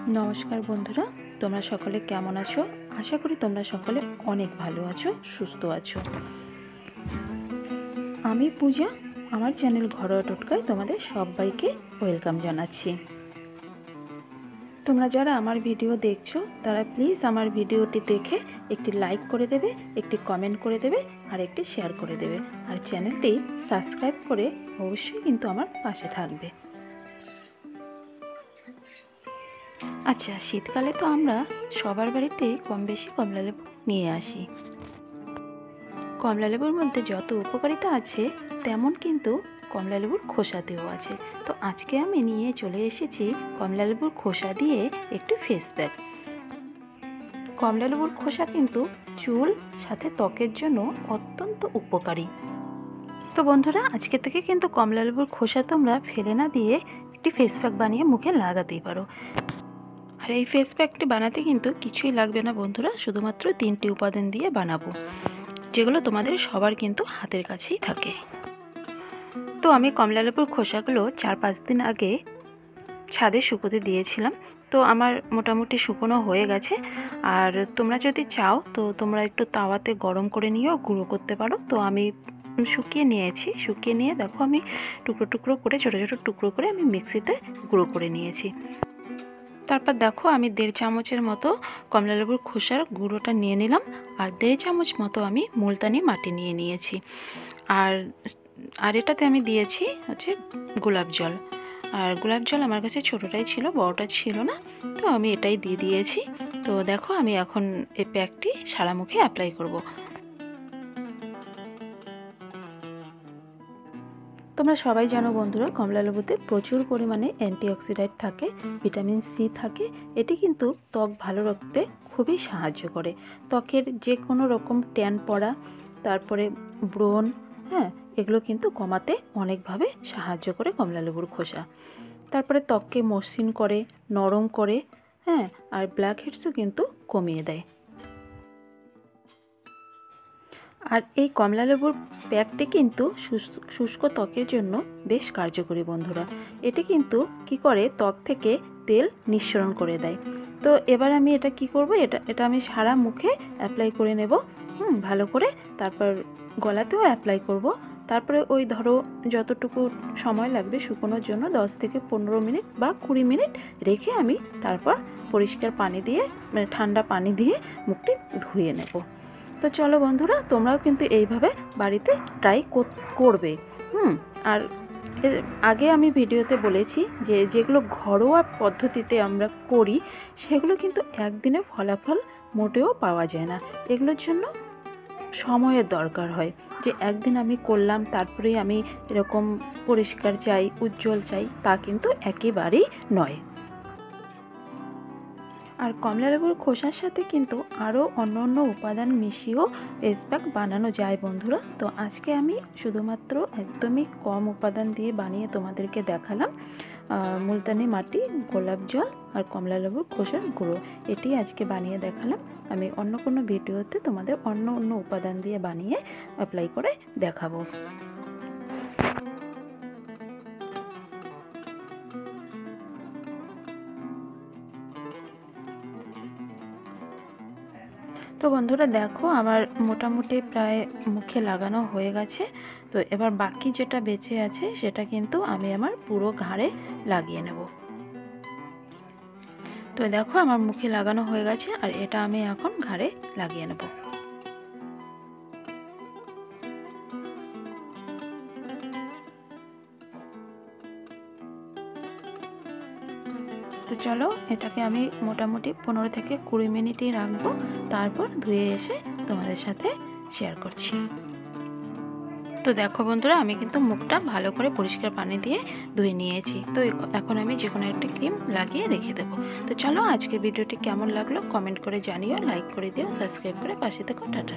नमस्कार बंधुरा तोमरा सकले केमन आछो। आशा करी तोमरा सकले अनेक भालो आछो, सुस्थ आछो। आमी पूजा आमार चैनल घरोया टटकाय तोमादेर सबाइके वेलकाम जानाच्छि। तोमरा जारा आमार भिडियो देखछो तारा प्लिज आमार भिडियोटी देखे एकटी लाइक करे देबे, एकटी कमेंट करे देबे और एकटी शेयर करे देबे और चैनलटी सबस्क्राइब करे अवश्यई किन्तु आमार पाशे थाकबे। अच्छा शीतकाले तो आमरा सबार बाड़ीते कम बेशी कमला लेबू निये आसि। कमला लेबुर मध्य जत उपकारिता आछे तेमन किन्तु कमला लेबुर खोसातेও आछे। तो आजके आमि निये चले एसेछि कमला लेबुर खोसा दिये एकटी फेस पैक। कमला लेबुर खोसा किन्तु चुल साथे त्वकेर जन्य अत्यंत उपकारी। तो बंधुरा आजके थेके किन्तु कमला लेबुर खोसा तोमरा फेले ना दिये एकटी फेस पैक बानिये मुखे लागातेই पारो। और ये फेस पैकटी बनाते किन्तु किछुई लागबे ना बंधुरा, शुधुमात्र 3टी उपादान दिए बानाबो जेगुलो तोमादेर सबार किन्तु हातेर काछेई थाके। तो आमी कमला लेबुर खोसागुलो 4-5 दिन आगे छादे शुकोते दिएछिलाम। तो आमार मोटामुटी शुकोनो हये गेछे। और तोमरा जोदि चाओ तो तोमरा एकटु तावाते गरम करे निয়েও गुঁড়ো करते पारो। तो आमी शुकिয়ে নিয়েছি, शुकिয়ে নিয়ে देखो आमी टुकरो टुकरो करे छोटो छोटो टुकरो करे आमी मिक्सिते गुঁড়ো करे निয়েছি। तारपर देखो आमी 1.5 चामचेर मतो कमला लेबुर खोसार गुঁড়োটা নিয়ে নিলাম और 1.5 চামচ मतो आमी मुलतानी माटी নিয়ে নিয়েছি। আর এটাতে আমি দিয়েছি হচ্ছে গোলাপ জল। আর গোলাপ জল আমার কাছে ছোটটাই ছিল, বড়টা ছিল না, তো আমি এটাই দিয়ে দিয়েছি। তো দেখো আমি এখন এই প্যাকটি সারা মুখে অ্যাপ্লাই করব। তোমরা সবাই জানো বন্ধুরা কমলা লেবুতে প্রচুর পরিমাণে অ্যান্টিঅক্সিডেন্ট থাকে, ভিটামিন সি থাকে। এটি কিন্তু ত্বক ভালো রাখতে খুবই সাহায্য করে। ত্বকের যে কোনো রকম ট্যান পড়া, তারপরে ব্রণ, হ্যাঁ এগুলো কিন্তু কমাতে অনেকভাবে সাহায্য করে কমলা লেবুর খোসা। তারপরে ত্বককে মসৃণ করে, নরম করে, হ্যাঁ আর ব্ল্যাক হেডসও কিন্তু কমিয়ে দেয়। আর এই কমলা লেবুর প্যাকটি কিন্তু শুষ্ক ত্বকের জন্য বেশ কার্যকরী বন্ধুরা। এটি কিন্তু কি করে ত্বক থেকে তেল নিঃসরণ করে দেয়। তো এবার আমি এটা কি করব, এটা আমি সারা মুখে অ্যাপ্লাই করে নেব ভালো করে। তারপর গলাতেও অ্যাপ্লাই করব। তারপরে ওই ধরো যতটুকু সময় লাগবে শুকোনোর জন্য 10 থেকে 15 মিনিট বা 20 মিনিট রেখে আমি তারপর পরিষ্কার পানি দিয়ে মানে ঠান্ডা পানি দিয়ে মুখটি ধুয়ে নেব। তো চলো বন্ধুরা তোমরাও কিন্তু এইভাবে বাড়িতে ট্রাই করবে। আর আগে আমি ভিডিওতে বলেছি যে যেগুলো ঘরোয়া পদ্ধতিতে আমরা করি সেগুলো কিন্তু একদিনে ফলাফল মোটেও পাওয়া যায় না। এগুলোর জন্য সময়ের দরকার হয়। যে একদিন আমি করলাম তারপরেই আমি এরকম পরিষ্কার চাই, উজ্জ্বল চাই, তা কিন্তু একেবারেই নয়। আর কমলা লেবুর খোসার সাথে কিন্তু আরও অন্য উপাদান মিশিয়েও ফেস প্যাক বানানো যায় বন্ধুরা। তো আজকে আমি শুধুমাত্র একদমই কম উপাদান দিয়ে বানিয়ে তোমাদেরকে দেখালাম। মুলতানি মাটি, গোলাপ জল আর কমলা লেবুর খোসার গুঁড়ো, এটি আজকে বানিয়ে দেখালাম। আমি অন্য কোনো ভিডিওতে তোমাদের অন্য উপাদান দিয়ে বানিয়ে অ্যাপ্লাই করে দেখাবো। তো বন্ধুরা দেখো আমার মোটামুটি প্রায় মুখে লাগানো হয়ে গেছে। তো এবার বাকি যেটা বেঁচে আছে সেটা কিন্তু আমি আমার পুরো ঘাড়ে লাগিয়ে নেব। তো দেখো আমার মুখে লাগানো হয়ে গেছে আর এটা আমি এখন ঘাড়ে লাগিয়ে নেব। তো চলো এটাকে আমি মোটামুটি 15 থেকে 20 মিনিটই রাখবো, তারপর ধুয়ে এসে তোমাদের সাথে শেয়ার করছি। তো দেখো বন্ধুরা আমি কিন্তু মুখটা ভালো করে পরিষ্কার পানি দিয়ে ধুয়ে নিয়েছি। তো এখন আমি যে কোনো একটা ক্রিম লাগিয়ে রেখে দেবো। তো চলো আজকের ভিডিওটি কেমন লাগলো কমেন্ট করে জানিও, লাইক করে দিও, সাবস্ক্রাইব করে পাশে থেকো। টাটা।